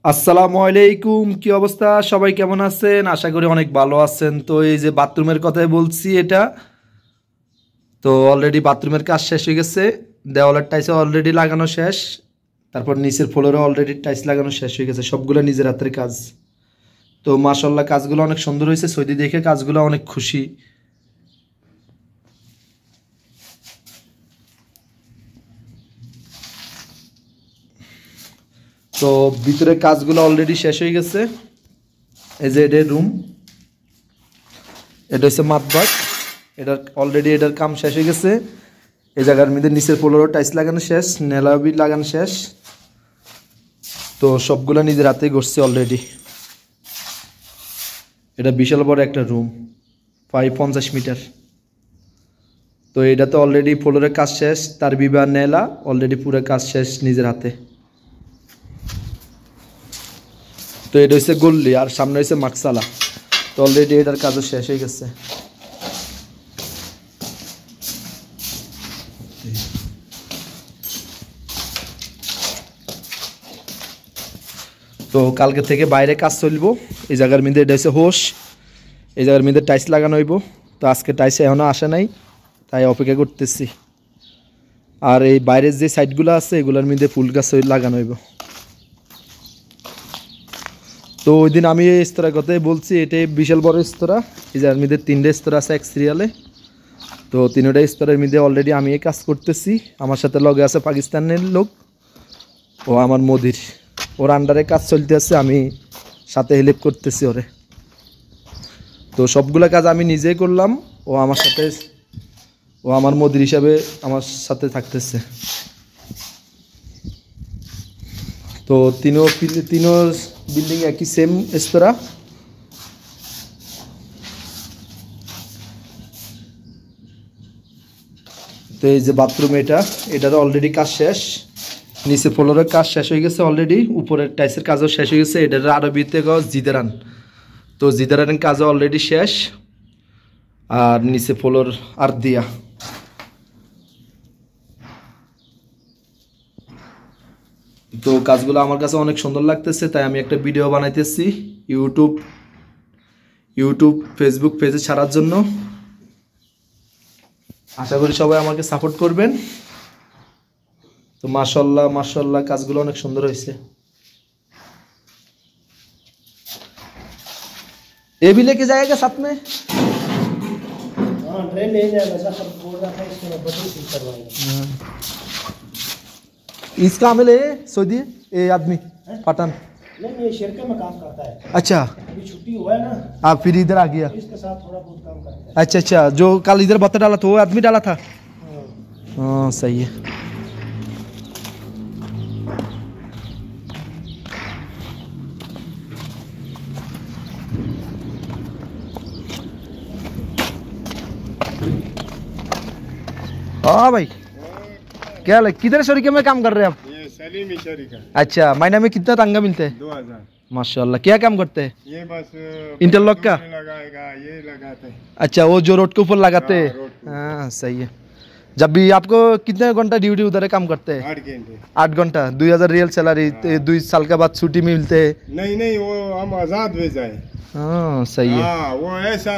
আসসালামু আলাইকুম, কি অবস্থা? সবাই কেমন আছেন? আশা করি অনেক ভালো আছেন। তো এই যে বাথরুমের কথাই বলছি, এটা তো অলরেডি বাথরুমের কাজ শেষ হয়ে গেছে। দেওয়ালের টাইস অলরেডি লাগানো শেষ, তারপর নিচের ফ্লোরে অলরেডি টাইস লাগানো শেষ হয়ে গেছে। সবগুলো নিজের হাতের কাজ। তো মাশাল্লাহ কাজগুলো অনেক সুন্দর হয়েছে। সৌদি দেখে কাজগুলো অনেক খুশি। তো ভিতরে কাজগুলো অলরেডি শেষ হয়ে গেছে। এই যে এটা রুম, এটা হচ্ছে মাতবাগ। এটার অলরেডি এটার কাম শেষ হয়ে গেছে। এই জায়গার মধ্যে নিচের ফ্লোরও টাইলস লাগানো শেষ, নেলাবি লাগানো শেষ। তো সবগুলো নিজের হাতেই করছি অলরেডি। এটা বিশাল বড় একটা রুম, 50 মিটার। তো এটা তো অলরেডি ফ্লোরের কাজ শেষ, তার বিবাহ নেলা অলরেডি পুরো কাজ শেষ নিজের হাতে। তো এটা হচ্ছে গল্লি, আর সামনে হচ্ছে মাকসালা। তো অলরেডি এটার কাজও শেষ হয়ে গেছে। তো কালকে থেকে বাইরে কাজ চলবো। এই জায়গার মধ্যে এটা হচ্ছে হোস, এই জায়গার মধ্যে টাইলস লাগানো হইব। তো আজকে টাইলস এখনও আসে নাই, তাই অপেক্ষা করতেছি। আর এই বাইরের যে সাইডগুলো আছে এগুলোর মধ্যে ফুল গাছ লাগানো হইব। তো ওই দিন আমি এই স্তরের কথাই বলছি, এটাই বিশাল বড় স্তরা। এই জায়গার মধ্যে 3টে স্তর আছে এক সিরিয়ালে। তো 3টা স্তরের মধ্যে অলরেডি আমি কাজ করতেছি। আমার সাথে লগে আছে পাকিস্তানের লোক ও আমার মোদির, ওর আন্ডারে কাজ চলতে আছে, আমি সাথে হেল্প করতেছি ওরে। তো সবগুলা কাজ আমি নিজেই করলাম, ও আমার সাথে, ও আমার মোদির হিসাবে আমার সাথে থাকতেছে। তো তিনও বিল্ডিং একই সেম স্তরা। তো এই যে বাথরুম, এটারও অলরেডি কাজ শেষ। নিচে ফ্লোরের কাজ শেষ হয়ে গেছে অলরেডি, উপরের টাইসের কাজও শেষ হয়ে গেছে। এটার আরবিতে জিদারান। তো জিদারানের কাজও অলরেডি শেষ। আর নিচে ফ্লোর আর দিয়া। তো কাজগুলো আমার কাছে অনেক সুন্দর লাগতেছে, তাই আমি একটা ভিডিও বানাইতেছি ইউটিউব ফেসবুক পেজে ছাড়ার জন্য। আশা করি সবাই আমাকে সাপোর্ট করবেন। তো মাশাল্লাহ মাশাল্লাহ কাজগুলো অনেক সুন্দর হয়েছে। ये भी लेके जाएगा साथ में? हाँ ट्रेन ले जाएगा सर, सब बोल रहा था इसको बदल ठीक करवाएगा। इसका आमिल है सऊदी, ये आदमी पठान? नहीं ये शिरके में काम करता है। अच्छा, अभी छुट्टी हुआ है ना, आप फिर इधर आ गया। इसके साथ थोड़ा बहुत काम करता है। अच्छा अच्छा, जो कल इधर बत्ता डाला था वो आदमी डाला था। हाँ। हाँ सही है। हाँ भाई, क्या लग किधर शरीके में काम कर रहे हैं आप? ये सलीम ही शरीका। अच्छा, महीना में कितना तनख्वाह मिलते हैं? 2000। माशाल्लाह, क्या काम करते हैं? ये बस इंटरलॉक का? लगाएगा, ये लगाते हैं। अच्छा, वो जो रोड के ऊपर लगाते हैं। हाँ, रोड के ऊपर। हाँ सही है। जब भी आपको कितने घंटा ड्यूटी उधर काम करते हैं? 8 घंटे। 8 घंटा, 2000 रियल सैलरी। 2 साल के बाद छुट्टी में मिलते हैं। नहीं नहीं, वो हम आजाद भेजा है। हाँ सही है। हाँ वो ऐसा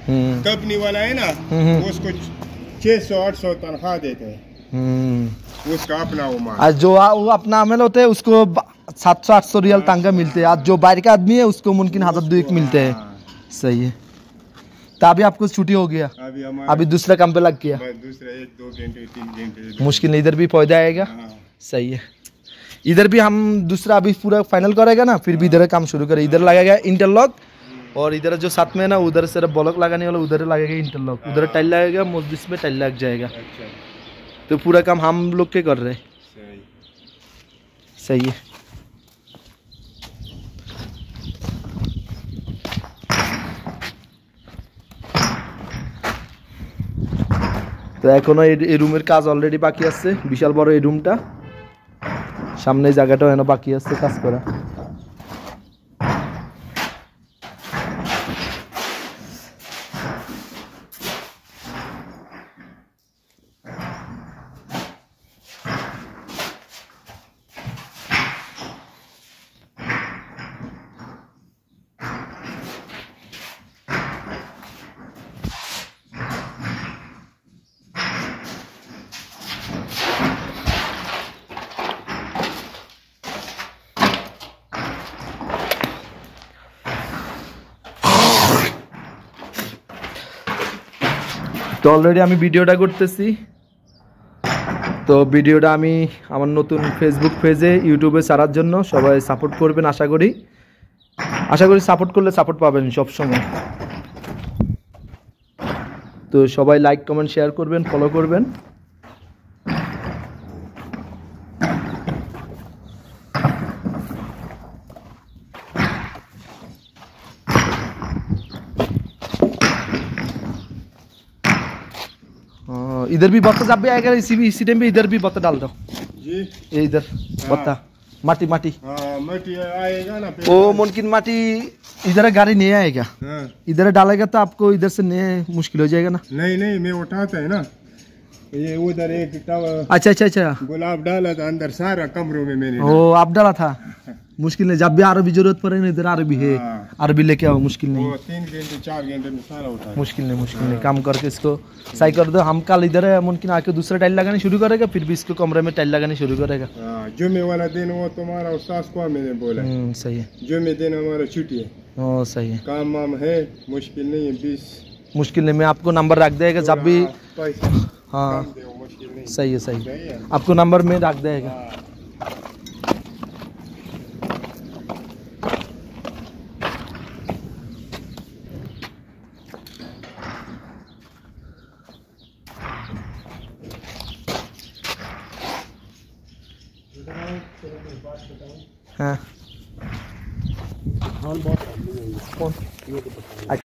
हम्म, कंपनी वाला है ना, हम्म। उसको 600-800 तनख्वाह देते हैं। उसका अपना वो माल। आज जो वो अपना अमल होते हैं उसको 700-800 रियल तनख्वाह मिलते हैं। आज जो बाहर का आदमी है उसको मुमकिन 1000-2000 मिलते हैं। हाँ, सही है। तो अभी आपको छुट्टी हो गया, अभी हमारे अभी दूसरा काम पे लग गया। बस दूसरे 1-2 घंटे 3 घंटे। मुश्किल नहीं, इधर भी फायदा आएगा। हाँ। सही है। इधर भी हम दूसरा अभी पूरा फाइनल करेगा ना, फिर भी इधर काम शुरू करें। इधर लगेगा इंटरलॉक, और इधर जो साथ में है ना, उधर सिर्फ ब्लॉक लगाने वाला, उधर लगेगा इंटरलॉक। उधर टाइल लगेगा, मस्जिद में टाइल लग जाएगा। अच्छा तो पूरा काम हम लोग के कर रहे हैं। सही। सही है। তো এখনো এই রুমের কাজ অলরেডি বাকি আছে। বিশাল বড় এই রুমটা, সামনে এই জায়গাটাও এখনো বাকি আছে কাজ করা। তো অলরেডি আমি ভিডিওটা করতেছি। তো ভিডিওটা আমি আমার নতুন ফেসবুক পেজে ইউটিউবে ছাড়ার জন্য সবাই সাপোর্ট করবেন আশা করি সাপোর্ট করলে সাপোর্ট পাবেন সব সময়। তো সবাই লাইক কমেন্ট শেয়ার করবেন, ফলো করবেন। इधर भी बत्ता जब भी आएगा इसी टाइम पे इधर भी बत्ता डाल दो जी। ये इधर बत्ता माटी माटी हाँ मटी आएगा ना फिर। वो मुमकिन माटी इधर गाड़ी नहीं आएगा, हाँ। इधर डालेगा तो आपको इधर से नहीं मुश्किल हो जाएगा ना। नहीं नहीं मैं उठाता है ना, ये उधर एक अच्छा अच्छा अच्छा गुलाब डाला था अंदर सारा कमरों में मैंने। ओ आप डाला था। मुश्किल नहीं, जब भी अरबी जरूरत पड़े ना इधर अरबी है, हाँ। अरबी लेके आओ, मुश्किल नहीं, वो 3 घंटे 4 घंटे में सारा उठा। मुश्किल नहीं काम करके इसको सही कर दो। हम कल इधर है मुमकिन आके दूसरा टाइल लगाने शुरू करेगा, फिर भी इसको कमरे में टाइल लगाने शुरू करेगा। हाँ, जुम्मे वाला दिन वो तुम्हारा उस्ताद को मैंने बोला सही है, जुम्मे दिन हमारा छुट्टी है। ओ सही है, काम वाम है, मुश्किल नहीं है। 20 मुश्किल नहीं, मैं आपको नंबर रख देगा जब भी। पैसा हाँ काम दे, वो मुश्किल नहीं। सही है सही है। आपको नंबर में रख देगा। हाँ। हाँ हाँ बहुत